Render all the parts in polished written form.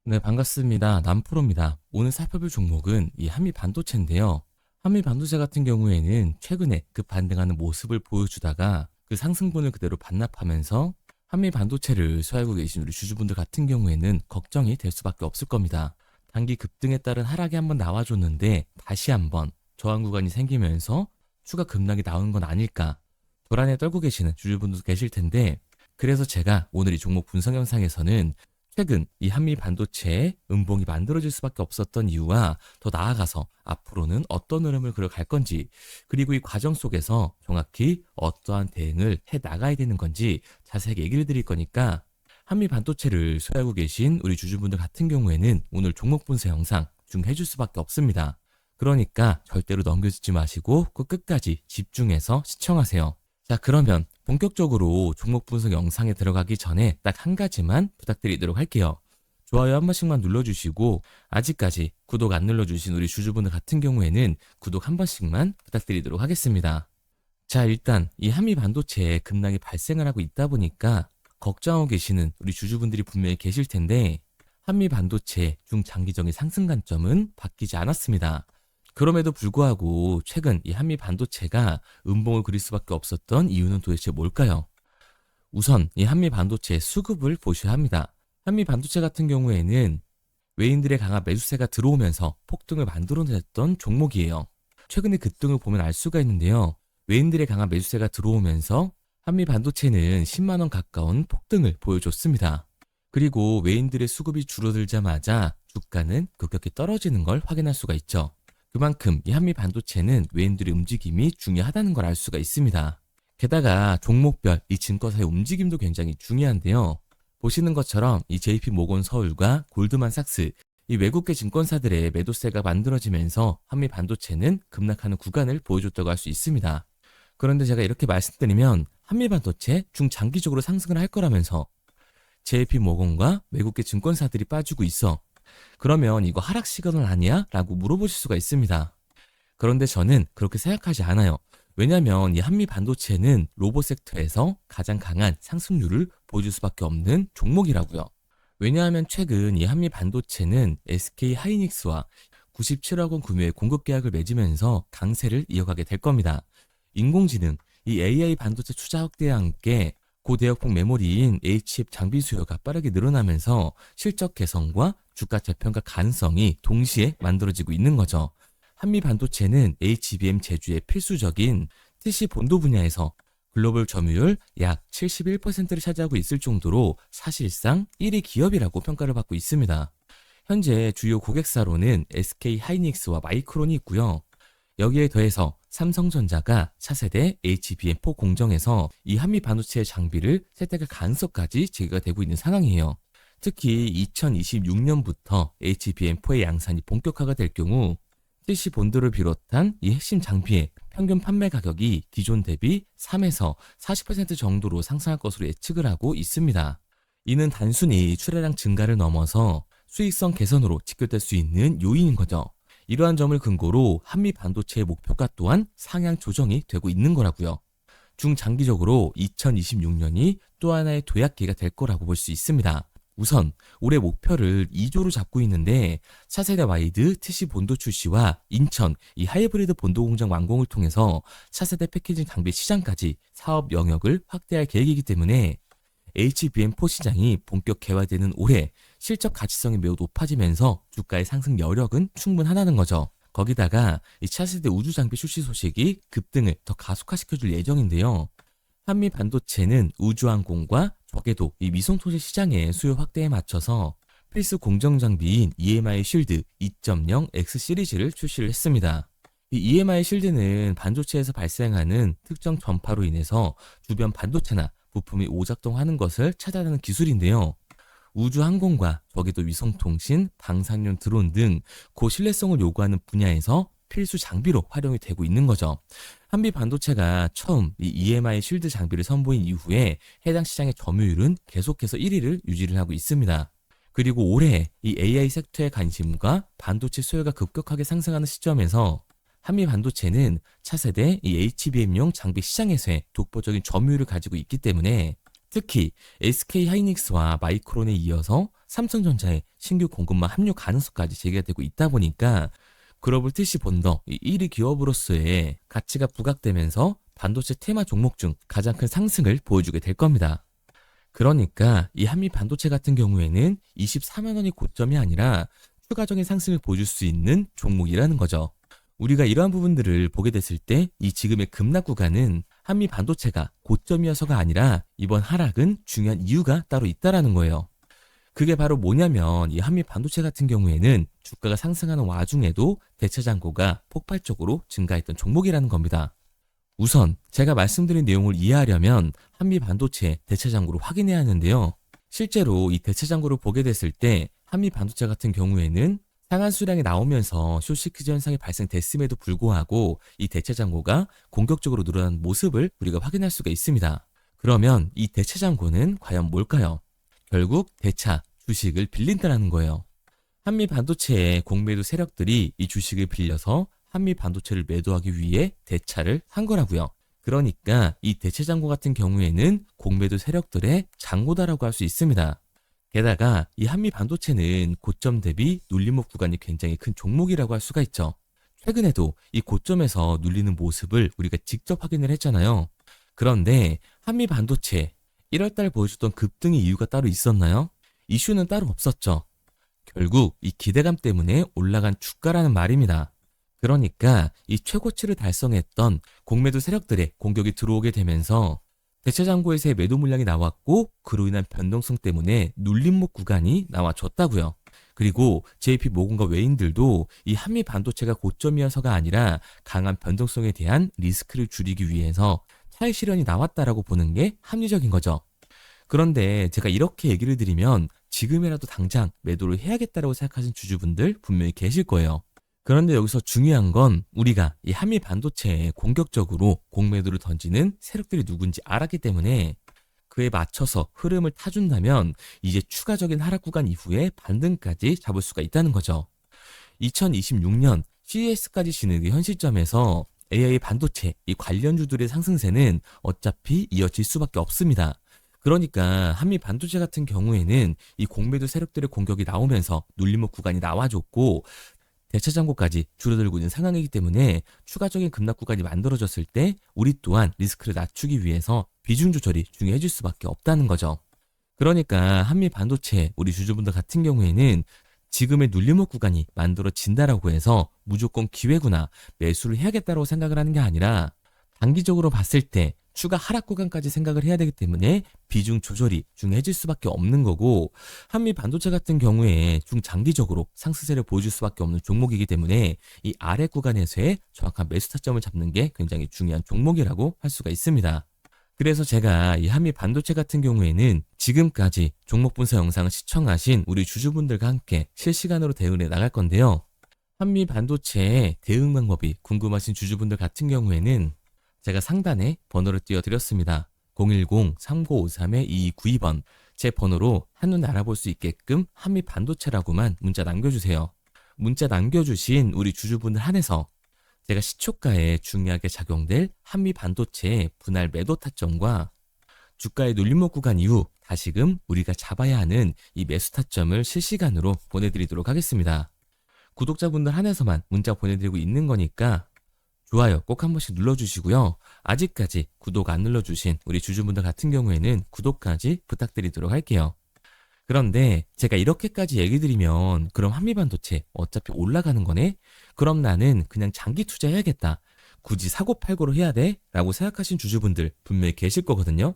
네, 반갑습니다. 남프로입니다. 오늘 살펴볼 종목은 이 한미 반도체인데요. 한미 반도체 같은 경우에는 최근에 그 반등하는 모습을 보여주다가 그 상승분을 그대로 반납하면서 한미 반도체를 소유하고 계신 우리 주주분들 같은 경우에는 걱정이 될 수밖에 없을 겁니다. 단기 급등에 따른 하락이 한번 나와줬는데 다시 한번 저항 구간이 생기면서 추가 급락이 나오는 건 아닐까 불안에 떨고 계시는 주주분들도 계실 텐데, 그래서 제가 오늘 이 종목 분석 영상에서는 최근 이 한미 반도체의 음봉이 만들어질 수밖에 없었던 이유와 더 나아가서 앞으로는 어떤 흐름을 그려갈 건지, 그리고 이 과정 속에서 정확히 어떠한 대응을 해 나가야 되는 건지 자세하게 얘기를 드릴 거니까, 한미 반도체를 소유하고 계신 우리 주주분들 같은 경우에는 오늘 종목 분석 영상 중해 줄 수밖에 없습니다. 그러니까 절대로 넘겨주지 마시고 꼭 끝까지 집중해서 시청하세요. 자, 그러면 본격적으로 종목 분석 영상에 들어가기 전에 딱 한 가지만 부탁드리도록 할게요. 좋아요 한 번씩만 눌러주시고, 아직까지 구독 안 눌러주신 우리 주주분들 같은 경우에는 구독 한 번씩만 부탁드리도록 하겠습니다. 자, 일단 이 한미 반도체에 급락이 발생을 하고 있다 보니까 걱정하고 계시는 우리 주주분들이 분명히 계실 텐데, 한미 반도체 중장기적인 상승 관점은 바뀌지 않았습니다. 그럼에도 불구하고 최근 이 한미 반도체가 음봉을 그릴 수밖에 없었던 이유는 도대체 뭘까요? 우선 이 한미 반도체의 수급을 보셔야 합니다. 한미 반도체 같은 경우에는 외인들의 강한 매수세가 들어오면서 폭등을 만들어냈던 종목이에요. 최근의 급등을 보면 알 수가 있는데요. 외인들의 강한 매수세가 들어오면서 한미 반도체는 10만 원 가까운 폭등을 보여줬습니다. 그리고 외인들의 수급이 줄어들자마자 주가는 급격히 떨어지는 걸 확인할 수가 있죠. 그만큼 이 한미 반도체는 외인들의 움직임이 중요하다는 걸 알 수가 있습니다. 게다가 종목별 이 증권사의 움직임도 굉장히 중요한데요. 보시는 것처럼 이 JP 모건 서울과 골드만삭스, 이 외국계 증권사들의 매도세가 만들어지면서 한미 반도체는 급락하는 구간을 보여줬다고 할 수 있습니다. 그런데 제가 이렇게 말씀드리면 한미 반도체 중장기적으로 상승을 할 거라면서 JP 모건과 외국계 증권사들이 빠지고 있어. 그러면 이거 하락 시그널 아니야? 라고 물어보실 수가 있습니다. 그런데 저는 그렇게 생각하지 않아요. 왜냐하면 이 한미 반도체는 로봇 섹터에서 가장 강한 상승률을 보여줄 수밖에 없는 종목이라고요. 왜냐하면 최근 이 한미 반도체는 SK 하이닉스와 97억 원 규모의 공급 계약을 맺으면서 강세를 이어가게 될 겁니다. 인공지능, 이 AI 반도체 투자 확대와 함께 고대역폭 메모리인 HF 장비 수요가 빠르게 늘어나면서 실적 개선과 주가 재평가 가능성이 동시에 만들어지고 있는 거죠. 한미 반도체는 HBM 제조의 필수적인 TC 본도 분야에서 글로벌 점유율 약 71%를 차지하고 있을 정도로 사실상 1위 기업이라고 평가를 받고 있습니다. 현재 주요 고객사로는 SK 하이닉스와 마이크론이 있고요. 여기에 더해서 삼성전자가 차세대 HBM4 공정에서 이 한미 반도체 장비를 세탁할 가능성까지 제기가 되고 있는 상황이에요. 특히 2026년부터 HBM4의 양산이 본격화가 될 경우 TC 본드를 비롯한 이 핵심 장비의 평균 판매 가격이 기존 대비 3에서 40% 정도로 상승할 것으로 예측을 하고 있습니다. 이는 단순히 출하량 증가를 넘어서 수익성 개선으로 직결될 수 있는 요인인 거죠. 이러한 점을 근거로 한미 반도체의 목표가 또한 상향 조정이 되고 있는 거라고요. 중장기적으로 2026년이 또 하나의 도약기가 될 거라고 볼 수 있습니다. 우선 올해 목표를 2조로 잡고 있는데, 차세대 와이드 TC 본도 출시와 인천 이 하이브리드 본도 공장 완공을 통해서 차세대 패키징 장비 시장까지 사업 영역을 확대할 계획이기 때문에 HBM4 시장이 본격 개화되는 올해 실적 가치성이 매우 높아지면서 주가의 상승 여력은 충분하다는 거죠. 거기다가 이 차세대 우주 장비 출시 소식이 급등을 더 가속화시켜줄 예정인데요. 한미 반도체는 우주항공과 적외도 이 위성통신 시장의 수요 확대에 맞춰서 필수 공정 장비인 EMI 쉴드 2.0 X 시리즈를 출시를 했습니다. 이 EMI 쉴드는 반도체에서 발생하는 특정 전파로 인해서 주변 반도체나 부품이 오작동하는 것을 차단하는 기술인데요. 우주항공과 적외도 위성통신, 방사능 드론 등 고신뢰성을 요구하는 분야에서 필수 장비로 활용이 되고 있는 거죠. 한미 반도체가 처음 이 EMI 쉴드 장비를 선보인 이후에 해당 시장의 점유율은 계속해서 1위를 유지를 하고 있습니다. 그리고 올해 이 AI 섹터의 관심과 반도체 수요가 급격하게 상승하는 시점에서 한미 반도체는 차세대 이 HBM용 장비 시장에서의 독보적인 점유율을 가지고 있기 때문에 특히 SK 하이닉스와 마이크론에 이어서 삼성전자의 신규 공급망 합류 가능성까지 제기가 되고 있다 보니까 글로벌 TC 본더 1위 기업으로서의 가치가 부각되면서 반도체 테마 종목 중 가장 큰 상승을 보여주게 될 겁니다. 그러니까 이 한미 반도체 같은 경우에는 24만 원이 고점이 아니라 추가적인 상승을 보여줄 수 있는 종목이라는 거죠. 우리가 이러한 부분들을 보게 됐을 때 이 지금의 급락 구간은 한미 반도체가 고점이어서가 아니라 이번 하락은 중요한 이유가 따로 있다라는 거예요. 그게 바로 뭐냐면 이 한미 반도체 같은 경우에는 주가가 상승하는 와중에도 대체 잔고가 폭발적으로 증가했던 종목이라는 겁니다. 우선 제가 말씀드린 내용을 이해하려면 한미 반도체 대체 잔고를 확인해야 하는데요. 실제로 이 대체 잔고를 보게 됐을 때 한미 반도체 같은 경우에는 상한 수량이 나오면서 숏시키즈 현상이 발생됐음에도 불구하고 이 대체 잔고가 공격적으로 늘어난 모습을 우리가 확인할 수가 있습니다. 그러면 이 대체 잔고는 과연 뭘까요? 결국 대차, 주식을 빌린다라는 거예요. 한미 반도체의 공매도 세력들이 이 주식을 빌려서 한미 반도체를 매도하기 위해 대차를 한 거라고요. 그러니까 이 대체 잔고 같은 경우에는 공매도 세력들의 잔고다라고 할 수 있습니다. 게다가 이 한미 반도체는 고점 대비 눌림목 구간이 굉장히 큰 종목이라고 할 수가 있죠. 최근에도 이 고점에서 눌리는 모습을 우리가 직접 확인을 했잖아요. 그런데 한미 반도체 1월달 보여줬던 급등의 이유가 따로 있었나요? 이슈는 따로 없었죠. 결국 이 기대감 때문에 올라간 주가라는 말입니다. 그러니까 이 최고치를 달성했던 공매도 세력들의 공격이 들어오게 되면서 대체 잔고에서의 매도 물량이 나왔고 그로 인한 변동성 때문에 눌림목 구간이 나와줬다고요. 그리고 JP 모건과 외인들도 이 한미 반도체가 고점이어서가 아니라 강한 변동성에 대한 리스크를 줄이기 위해서 차익 실현이 나왔다라고 보는 게 합리적인 거죠. 그런데 제가 이렇게 얘기를 드리면 지금이라도 당장 매도를 해야겠다라고 생각하시는 주주분들 분명히 계실 거예요. 그런데 여기서 중요한 건 우리가 이 한미 반도체에 공격적으로 공매도를 던지는 세력들이 누군지 알았기 때문에 그에 맞춰서 흐름을 타준다면 이제 추가적인 하락 구간 이후에 반등까지 잡을 수가 있다는 거죠. 2026년 CES까지 진행된 현 시점에서 AI 반도체 이 관련주들의 상승세는 어차피 이어질 수밖에 없습니다. 그러니까 한미 반도체 같은 경우에는 이 공매도 세력들의 공격이 나오면서 눌림목 구간이 나와줬고 대체 잔고까지 줄어들고 있는 상황이기 때문에 추가적인 급락 구간이 만들어졌을 때 우리 또한 리스크를 낮추기 위해서 비중 조절이 중요해질 수밖에 없다는 거죠. 그러니까 한미 반도체 우리 주주분들 같은 경우에는 지금의 눌림목 구간이 만들어진다라고 해서 무조건 기회구나 매수를 해야겠다고 생각을 하는 게 아니라 단기적으로 봤을 때 추가 하락 구간까지 생각을 해야 되기 때문에 비중 조절이 중요해질 수밖에 없는 거고 한미 반도체 같은 경우에 중장기적으로 상승세를 보여줄 수밖에 없는 종목이기 때문에 이 아래 구간에서의 정확한 매수 타점을 잡는 게 굉장히 중요한 종목이라고 할 수가 있습니다. 그래서 제가 이 한미 반도체 같은 경우에는 지금까지 종목 분석 영상을 시청하신 우리 주주분들과 함께 실시간으로 대응을 해 나갈 건데요. 한미 반도체의 대응 방법이 궁금하신 주주분들 같은 경우에는 제가 상단에 번호를 띄워드렸습니다. 010-3953-2292번 제 번호로 한눈에 알아볼 수 있게끔 한미 반도체라고만 문자 남겨주세요. 문자 남겨주신 우리 주주분들 한해서 제가 시초가에 중요하게 작용될 한미 반도체의 분할 매도 타점과 주가의 눌림목 구간 이후 다시금 우리가 잡아야 하는 이 매수 타점을 실시간으로 보내드리도록 하겠습니다. 구독자분들 한해서만 문자 보내드리고 있는 거니까 좋아요 꼭 한 번씩 눌러주시고요. 아직까지 구독 안 눌러주신 우리 주주분들 같은 경우에는 구독까지 부탁드리도록 할게요. 그런데 제가 이렇게까지 얘기 드리면 그럼 한미반도체 어차피 올라가는 거네? 그럼 나는 그냥 장기 투자해야겠다. 굳이 사고팔고를 해야 돼? 라고 생각하신 주주분들 분명히 계실 거거든요.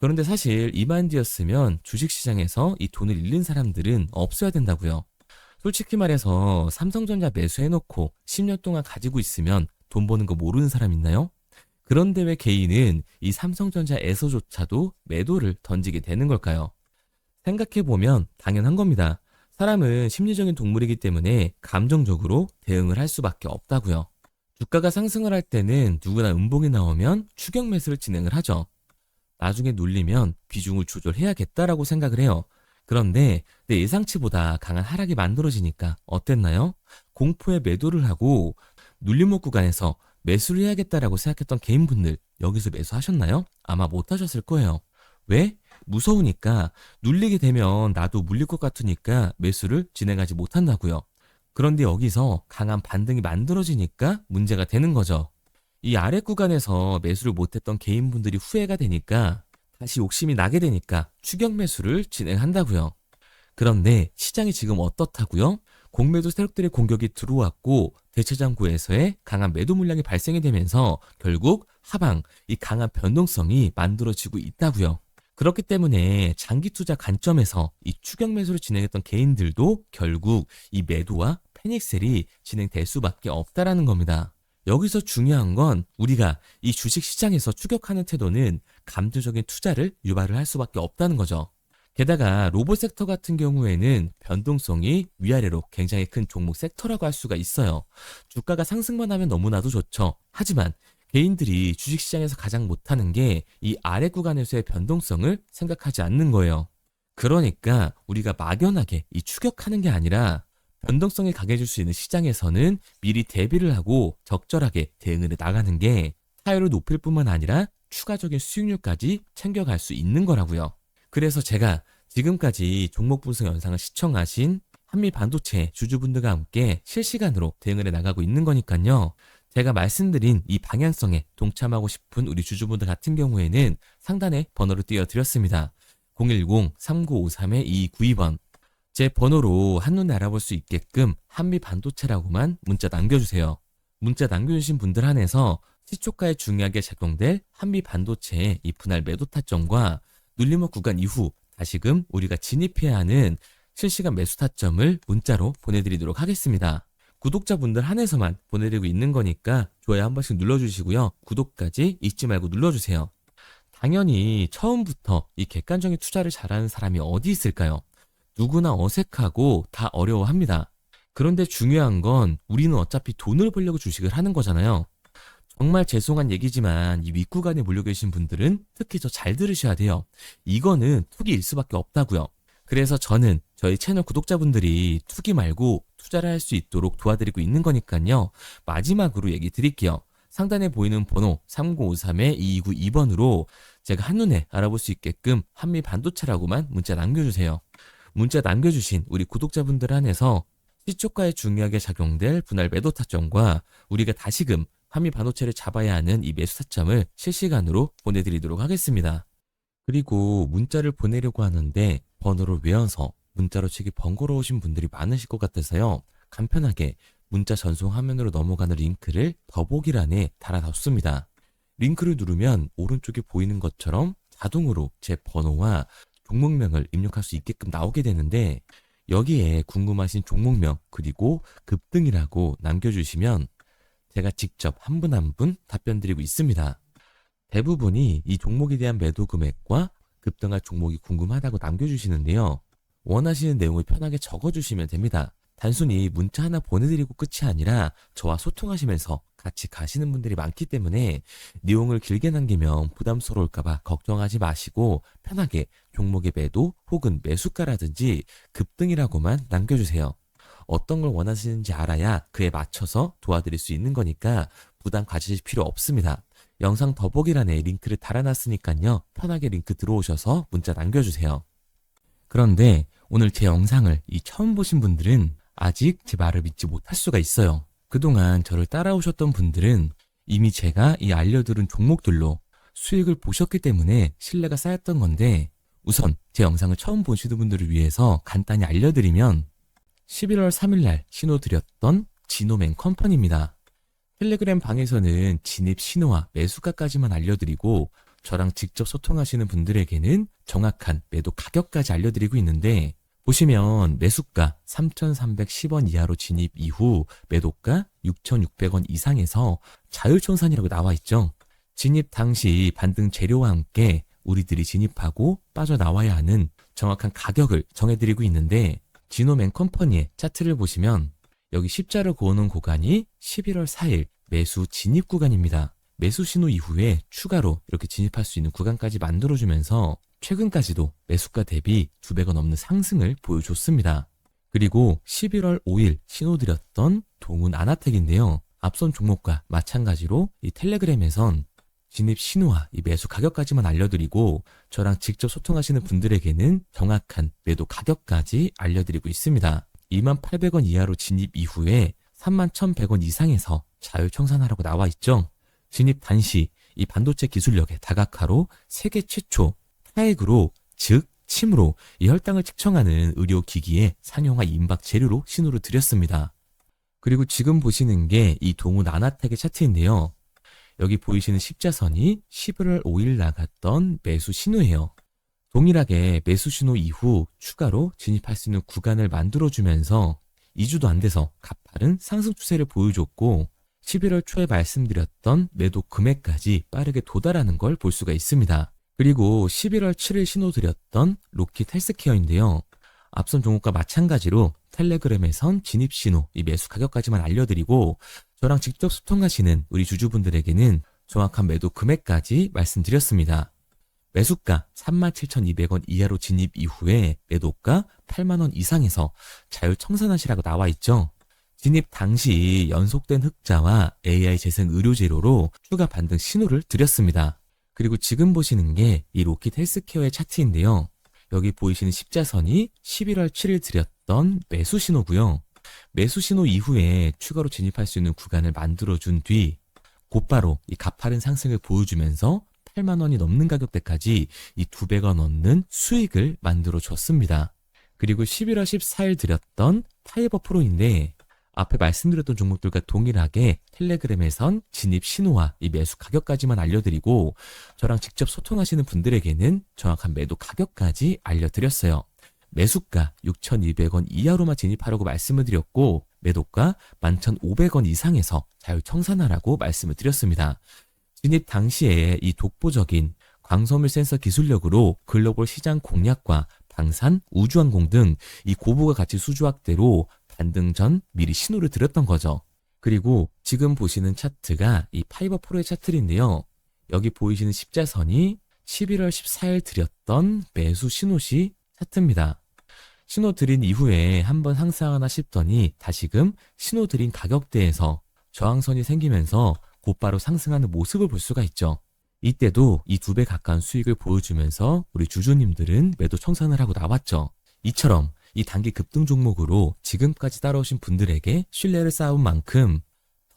그런데 사실 이 마인드였으면 주식시장에서 이 돈을 잃는 사람들은 없어야 된다고요. 솔직히 말해서 삼성전자 매수해놓고 10년 동안 가지고 있으면 돈 버는 거 모르는 사람 있나요? 그런데 왜 개인은 이 삼성전자에서조차도 매도를 던지게 되는 걸까요? 생각해보면 당연한 겁니다. 사람은 심리적인 동물이기 때문에 감정적으로 대응을 할 수밖에 없다고요. 주가가 상승을 할 때는 누구나 음봉이 나오면 추격 매수를 진행을 하죠. 나중에 눌리면 비중을 조절해야겠다라고 생각을 해요. 그런데 내 예상치보다 강한 하락이 만들어지니까 어땠나요? 공포에 매도를 하고 눌림목 구간에서 매수를 해야겠다라고 생각했던 개인분들 여기서 매수하셨나요? 아마 못하셨을 거예요. 왜? 무서우니까 눌리게 되면 나도 물릴 것 같으니까 매수를 진행하지 못한다고요. 그런데 여기서 강한 반등이 만들어지니까 문제가 되는 거죠. 이 아래 구간에서 매수를 못했던 개인분들이 후회가 되니까 다시 욕심이 나게 되니까 추격 매수를 진행한다고요. 그런데 시장이 지금 어떻다고요? 공매도 세력들의 공격이 들어왔고 대체장구에서의 강한 매도 물량이 발생이 되면서 결국 하방, 이 강한 변동성이 만들어지고 있다고요. 그렇기 때문에 장기 투자 관점에서 이 추격 매수를 진행했던 개인들도 결국 이 매도와 패닉셀이 진행될 수밖에 없다라는 겁니다. 여기서 중요한 건 우리가 이 주식 시장에서 추격하는 태도는 감정적인 투자를 유발을 할 수밖에 없다는 거죠. 게다가 로봇 섹터 같은 경우에는 변동성이 위아래로 굉장히 큰 종목 섹터라고 할 수가 있어요. 주가가 상승만 하면 너무나도 좋죠. 하지만 개인들이 주식시장에서 가장 못하는 게 이 아래 구간에서의 변동성을 생각하지 않는 거예요. 그러니까 우리가 막연하게 이 추격하는 게 아니라 변동성이 강해질 수 있는 시장에서는 미리 대비를 하고 적절하게 대응을 해 나가는 게 타율을 높일 뿐만 아니라 추가적인 수익률까지 챙겨갈 수 있는 거라고요. 그래서 제가 지금까지 종목 분석 영상을 시청하신 한미반도체 주주분들과 함께 실시간으로 대응을 해 나가고 있는 거니까요. 제가 말씀드린 이 방향성에 동참하고 싶은 우리 주주분들 같은 경우에는 상단에 번호를 띄워드렸습니다. 010-3953-2292번. 제 번호로 한눈에 알아볼 수 있게끔 한미반도체라고만 문자 남겨주세요. 문자 남겨주신 분들 한해서 시초가에 중요하게 작용될 한미반도체의 이 분할 매도 타점과 눌림목 구간 이후 다시금 우리가 진입해야 하는 실시간 매수 타점을 문자로 보내드리도록 하겠습니다. 구독자분들 한해서만 보내드리고 있는 거니까 좋아요 한 번씩 눌러주시고요. 구독까지 잊지 말고 눌러주세요. 당연히 처음부터 이 객관적인 투자를 잘하는 사람이 어디 있을까요? 누구나 어색하고 다 어려워합니다. 그런데 중요한 건 우리는 어차피 돈을 벌려고 주식을 하는 거잖아요. 정말 죄송한 얘기지만 이 윗구간에 몰려 계신 분들은 특히 더 잘 들으셔야 돼요. 이거는 투기일 수밖에 없다고요. 그래서 저는 저희 채널 구독자분들이 투기 말고 투자를 할 수 있도록 도와드리고 있는 거니까요. 마지막으로 얘기 드릴게요. 상단에 보이는 번호 3053-2292번으로 제가 한눈에 알아볼 수 있게끔 한미반도체라고만 문자 남겨주세요. 문자 남겨주신 우리 구독자분들 한해서 시초가에 중요하게 작용될 분할 매도 타점과 우리가 다시금 한미반도체를 잡아야 하는 이 매수 타점을 실시간으로 보내드리도록 하겠습니다. 그리고 문자를 보내려고 하는데 번호를 외워서 문자로 치기 번거로우신 분들이 많으실 것 같아서요. 간편하게 문자 전송 화면으로 넘어가는 링크를 더보기란에 달아놨습니다. 링크를 누르면 오른쪽에 보이는 것처럼 자동으로 제 번호와 종목명을 입력할 수 있게끔 나오게 되는데 여기에 궁금하신 종목명 그리고 급등이라고 남겨주시면 제가 직접 한 분 한 분 답변 드리고 있습니다. 대부분이 이 종목에 대한 매도 금액과 급등할 종목이 궁금하다고 남겨주시는데요. 원하시는 내용을 편하게 적어주시면 됩니다. 단순히 문자 하나 보내드리고 끝이 아니라 저와 소통하시면서 같이 가시는 분들이 많기 때문에 내용을 길게 남기면 부담스러울까봐 걱정하지 마시고 편하게 종목의 매도 혹은 매수가라든지 급등이라고만 남겨주세요. 어떤 걸 원하시는지 알아야 그에 맞춰서 도와드릴 수 있는 거니까 부담 가지실 필요 없습니다. 영상 더보기란에 링크를 달아놨으니까요. 편하게 링크 들어오셔서 문자 남겨주세요. 그런데 오늘 제 영상을 처음 보신 분들은 아직 제 말을 믿지 못할 수가 있어요. 그동안 저를 따라오셨던 분들은 이미 제가 이 알려드린 종목들로 수익을 보셨기 때문에 신뢰가 쌓였던 건데 우선 제 영상을 처음 보시는 분들을 위해서 간단히 알려드리면 11월 3일날 신호드렸던 지노맨 컴퍼니입니다. 텔레그램 방에서는 진입 신호와 매수가까지만 알려드리고 저랑 직접 소통하시는 분들에게는 정확한 매도 가격까지 알려드리고 있는데 보시면 매수가 3,310원 이하로 진입 이후 매도가 6,600원 이상에서 자율청산이라고 나와 있죠. 진입 당시 반등 재료와 함께 우리들이 진입하고 빠져나와야 하는 정확한 가격을 정해드리고 있는데 지노맨 컴퍼니의 차트를 보시면 여기 십자를 그어놓은 구간이 11월 4일 매수 진입 구간입니다. 매수 신호 이후에 추가로 이렇게 진입할 수 있는 구간까지 만들어주면서 최근까지도 매수가 대비 2배가 넘는 상승을 보여줬습니다. 그리고 11월 5일 신호드렸던 동훈 아나텍인데요. 앞선 종목과 마찬가지로 이 텔레그램에선 진입 신호와 이 매수 가격까지만 알려드리고 저랑 직접 소통하시는 분들에게는 정확한 매도 가격까지 알려드리고 있습니다. 28,000원 이하로 진입 이후에 31,100원 이상에서 자율 청산하라고 나와 있죠. 진입 단시 이 반도체 기술력의 다각화로 세계 최초 타액으로 즉 침으로 이 혈당을 측정하는 의료기기의 상용화 임박 재료로 신호를 드렸습니다. 그리고 지금 보시는 게 이 동우 나나텍의 차트인데요. 여기 보이시는 십자선이 11월 5일 나갔던 매수 신호예요. 동일하게 매수 신호 이후 추가로 진입할 수 있는 구간을 만들어주면서 2주도 안 돼서 가파른 상승 추세를 보여줬고 11월 초에 말씀드렸던 매도 금액까지 빠르게 도달하는 걸 볼 수가 있습니다. 그리고 11월 7일 신호 드렸던 로킷 헬스케어인데요. 앞선 종목과 마찬가지로 텔레그램에선 진입 신호, 이 매수 가격까지만 알려드리고 저랑 직접 소통하시는 우리 주주분들에게는 정확한 매도 금액까지 말씀드렸습니다. 매수가 37,200원 이하로 진입 이후에 매도가 8만원 이상에서 자율 청산하시라고 나와 있죠. 진입 당시 연속된 흑자와 AI 재생 의료 재료로 추가 반등 신호를 드렸습니다. 그리고 지금 보시는 게 이 로킷 헬스케어의 차트인데요. 여기 보이시는 십자선이 11월 7일 드렸던 매수 신호고요. 매수 신호 이후에 추가로 진입할 수 있는 구간을 만들어준 뒤 곧바로 이 가파른 상승을 보여주면서 8만 원이 넘는 가격대까지 이 2배가 넘는 수익을 만들어 줬습니다. 그리고 11월 14일 드렸던 파이버 프로인데 앞에 말씀드렸던 종목들과 동일하게 텔레그램에선 진입 신호와 이 매수 가격까지만 알려드리고 저랑 직접 소통하시는 분들에게는 정확한 매도 가격까지 알려드렸어요. 매수가 6,200원 이하로만 진입하라고 말씀을 드렸고 매도가 11,500원 이상에서 자율 청산하라고 말씀을 드렸습니다. 진입 당시에 이 독보적인 광섬유 센서 기술력으로 글로벌 시장 공략과 방산, 우주항공 등 이 고부가 가치 수주 확대로 반등 전 미리 신호를 드렸던 거죠. 그리고 지금 보시는 차트가 이 파이버 프로의 차트인데요. 여기 보이시는 십자선이 11월 14일 드렸던 매수 신호시 차트입니다. 신호 드린 이후에 한번 상승하나 싶더니 다시금 신호 드린 가격대에서 저항선이 생기면서 곧바로 상승하는 모습을 볼 수가 있죠. 이때도 이 2배 가까운 수익을 보여주면서 우리 주주님들은 매도 청산을 하고 나왔죠. 이처럼 이 단기 급등 종목으로 지금까지 따라오신 분들에게 신뢰를 쌓은 만큼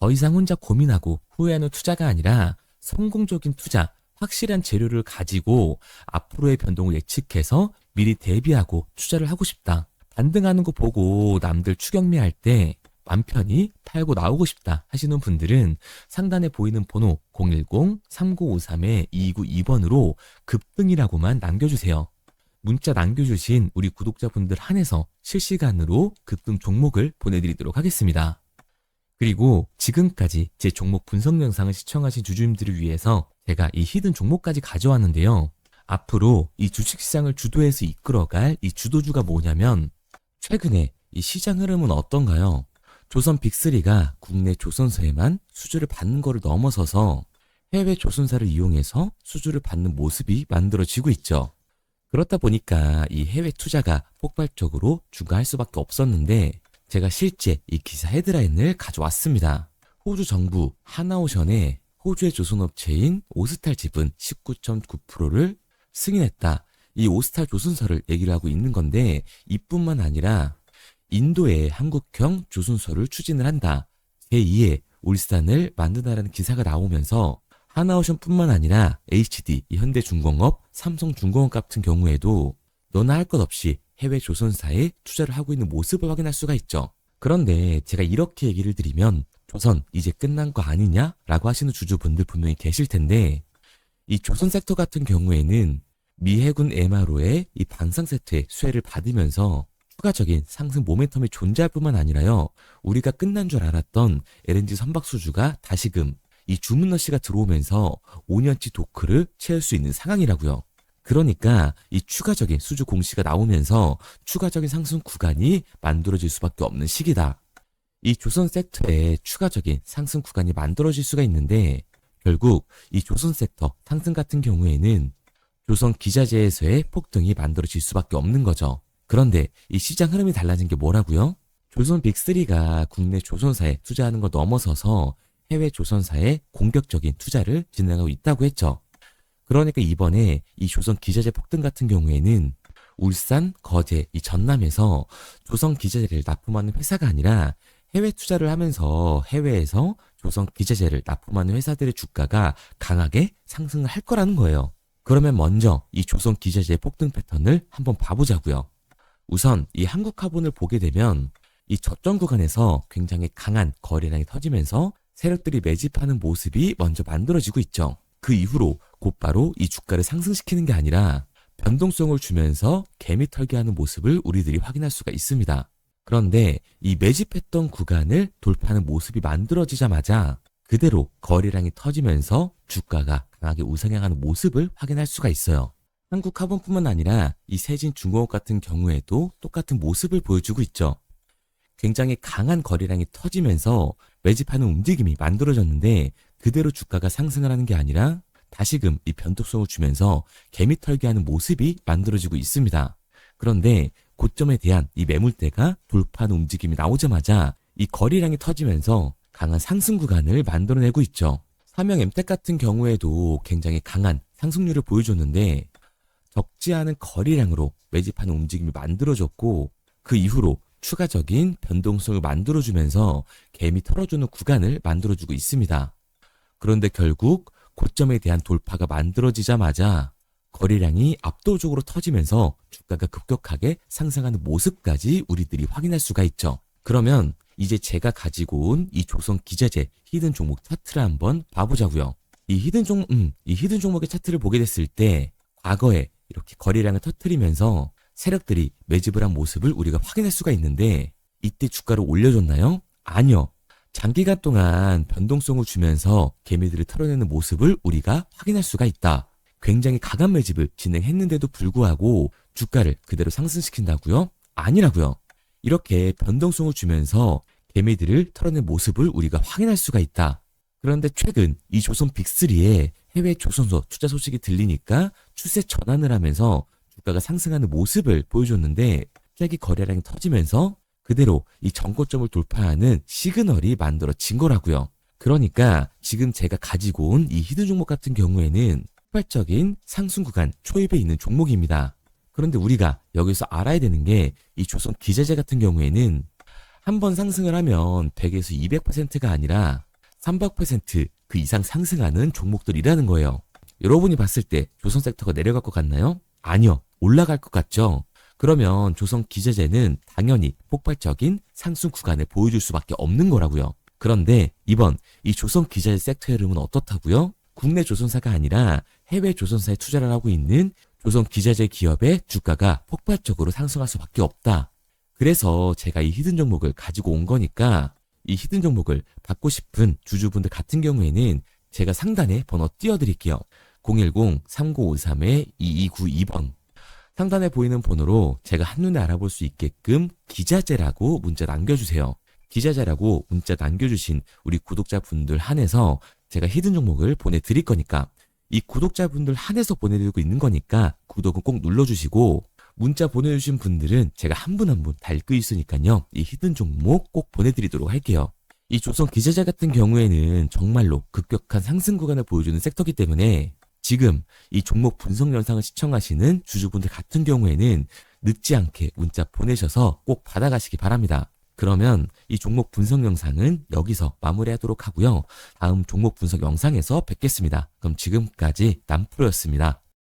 더 이상 혼자 고민하고 후회하는 투자가 아니라 성공적인 투자, 확실한 재료를 가지고 앞으로의 변동을 예측해서 미리 대비하고 투자를 하고 싶다. 반등하는 거 보고 남들 추격매할 때 맘 편히 팔고 나오고 싶다 하시는 분들은 상단에 보이는 번호 010-3953-2292번으로 급등이라고만 남겨주세요. 문자 남겨주신 우리 구독자분들 한해서 실시간으로 급등 종목을 보내드리도록 하겠습니다. 그리고 지금까지 제 종목 분석 영상을 시청하신 주주님들을 위해서 제가 이 히든 종목까지 가져왔는데요. 앞으로 이 주식시장을 주도해서 이끌어갈 이 주도주가 뭐냐면 최근에 이 시장 흐름은 어떤가요? 조선 빅3가 국내 조선사에만 수주를 받는 거를 넘어서서 해외 조선사를 이용해서 수주를 받는 모습이 만들어지고 있죠. 그렇다 보니까 이 해외 투자가 폭발적으로 증가할 수밖에 없었는데 제가 실제 이 기사 헤드라인을 가져왔습니다. 호주 정부 하나오션에 호주의 조선업체인 오스탈 지분 19.9%를 승인했다. 이 오스탈 조선사를 얘기를 하고 있는 건데 이뿐만 아니라 인도에 한국형 조선소를 추진을 한다. 제2의 울산을 만든다라는 기사가 나오면서 하나오션뿐만 아니라 HD, 현대중공업, 삼성중공업 같은 경우에도 너나 할 것 없이 해외 조선사에 투자를 하고 있는 모습을 확인할 수가 있죠. 그런데 제가 이렇게 얘기를 드리면 조선 이제 끝난 거 아니냐라고 하시는 주주분들 분명히 계실 텐데 이 조선 섹터 같은 경우에는 미 해군 MRO의 이 방산 세트의 수혜를 받으면서 추가적인 상승 모멘텀이 존재할 뿐만 아니라요. 우리가 끝난 줄 알았던 LNG 선박 수주가 다시금 이 주문러시가 들어오면서 5년치 도크를 채울 수 있는 상황이라고요. 그러니까 이 추가적인 수주 공시가 나오면서 추가적인 상승 구간이 만들어질 수밖에 없는 시기다. 이 조선 섹터에 추가적인 상승 구간이 만들어질 수가 있는데 결국 이 조선 섹터 상승 같은 경우에는 조선 기자재에서의 폭등이 만들어질 수밖에 없는 거죠. 그런데 이 시장 흐름이 달라진 게 뭐라고요? 조선 빅3가 국내 조선사에 투자하는 거 넘어서서 해외 조선사에 공격적인 투자를 진행하고 있다고 했죠. 그러니까 이번에 이 조선 기자재 폭등 같은 경우에는 울산, 거제, 이 전남에서 조선 기자재를 납품하는 회사가 아니라 해외 투자를 하면서 해외에서 조선 기자재를 납품하는 회사들의 주가가 강하게 상승을 할 거라는 거예요. 그러면 먼저 이 조선 기자재 폭등 패턴을 한번 봐보자고요. 우선 이 한국화본을 보게 되면 이 저점 구간에서 굉장히 강한 거래량이 터지면서 세력들이 매집하는 모습이 먼저 만들어지고 있죠. 그 이후로 곧바로 이 주가를 상승시키는 게 아니라 변동성을 주면서 개미 털기하는 모습을 우리들이 확인할 수가 있습니다. 그런데 이 매집했던 구간을 돌파하는 모습이 만들어지자마자 그대로 거래량이 터지면서 주가가 강하게 우상향하는 모습을 확인할 수가 있어요. 한국화본뿐만 아니라 이 세진중공업 같은 경우에도 똑같은 모습을 보여주고 있죠. 굉장히 강한 거래량이 터지면서 매집하는 움직임이 만들어졌는데 그대로 주가가 상승을 하는 게 아니라 다시금 이 변동성을 주면서 개미 털기하는 모습이 만들어지고 있습니다. 그런데 고점에 대한 이 매물대가 돌파하는 움직임이 나오자마자 이 거래량이 터지면서 강한 상승 구간을 만들어내고 있죠. 삼형 엠텍 같은 경우에도 굉장히 강한 상승률을 보여줬는데 적지 않은 거래량으로 매집하는 움직임이 만들어졌고 그 이후로 추가적인 변동성을 만들어주면서 개미 털어주는 구간을 만들어주고 있습니다. 그런데 결국 고점에 대한 돌파가 만들어지자마자 거래량이 압도적으로 터지면서 주가가 급격하게 상승하는 모습까지 우리들이 확인할 수가 있죠. 그러면 이제 제가 가지고 온 이 조선 기자재 히든 종목 차트를 한번 봐보자고요. 이 히든 종목의 차트를 보게 됐을 때 과거에 이렇게 거래량을 터뜨리면서 세력들이 매집을 한 모습을 우리가 확인할 수가 있는데 이때 주가를 올려줬나요? 아니요. 장기간 동안 변동성을 주면서 개미들을 털어내는 모습을 우리가 확인할 수가 있다. 굉장히 강한 매집을 진행했는데도 불구하고 주가를 그대로 상승시킨다고요? 아니라고요. 이렇게 변동성을 주면서 개미들을 털어낸 모습을 우리가 확인할 수가 있다. 그런데 최근 이 조선 빅3의 해외 조선소 투자 소식이 들리니까 추세 전환을 하면서 주가가 상승하는 모습을 보여줬는데 갑자기 거래량이 터지면서 그대로 이 전고점을 돌파하는 시그널이 만들어진 거라고요. 그러니까 지금 제가 가지고 온 이 히든 종목 같은 경우에는 폭발적인 상승 구간 초입에 있는 종목입니다. 그런데 우리가 여기서 알아야 되는 게 이 조선 기자재 같은 경우에는 한번 상승을 하면 100에서 200%가 아니라 300%그 이상 상승하는 종목들이라는 거예요. 여러분이 봤을 때 조선 섹터가 내려갈 것 같나요? 아니요. 올라갈 것 같죠? 그러면 조선 기자재는 당연히 폭발적인 상승 구간을 보여줄 수밖에 없는 거라고요. 그런데 이번 이 조선 기자재 섹터의 흐름은 어떻다고요? 국내 조선사가 아니라 해외 조선사에 투자를 하고 있는 조선 기자재 기업의 주가가 폭발적으로 상승할 수밖에 없다. 그래서 제가 이 히든 종목을 가지고 온 거니까 이 히든 종목을 받고 싶은 주주분들 같은 경우에는 제가 상단에 번호 띄워드릴게요. 010-3953-2292번. 상단에 보이는 번호로 제가 한눈에 알아볼 수 있게끔 기자재라고 문자 남겨주세요. 기자재라고 문자 남겨주신 우리 구독자분들 한해서 제가 히든 종목을 보내드릴 거니까 이 구독자분들 한해서 보내드리고 있는 거니까 구독은 꼭 눌러주시고 문자 보내주신 분들은 제가 한 분 한 분 다 읽고 있으니까요. 이 히든 종목 꼭 보내드리도록 할게요. 이 조선 기자재 같은 경우에는 정말로 급격한 상승 구간을 보여주는 섹터이기 때문에 지금 이 종목 분석 영상을 시청하시는 주주분들 같은 경우에는 늦지 않게 문자 보내셔서 꼭 받아가시기 바랍니다. 그러면 이 종목 분석 영상은 여기서 마무리하도록 하고요. 다음 종목 분석 영상에서 뵙겠습니다. 그럼 지금까지 남프로였습니다.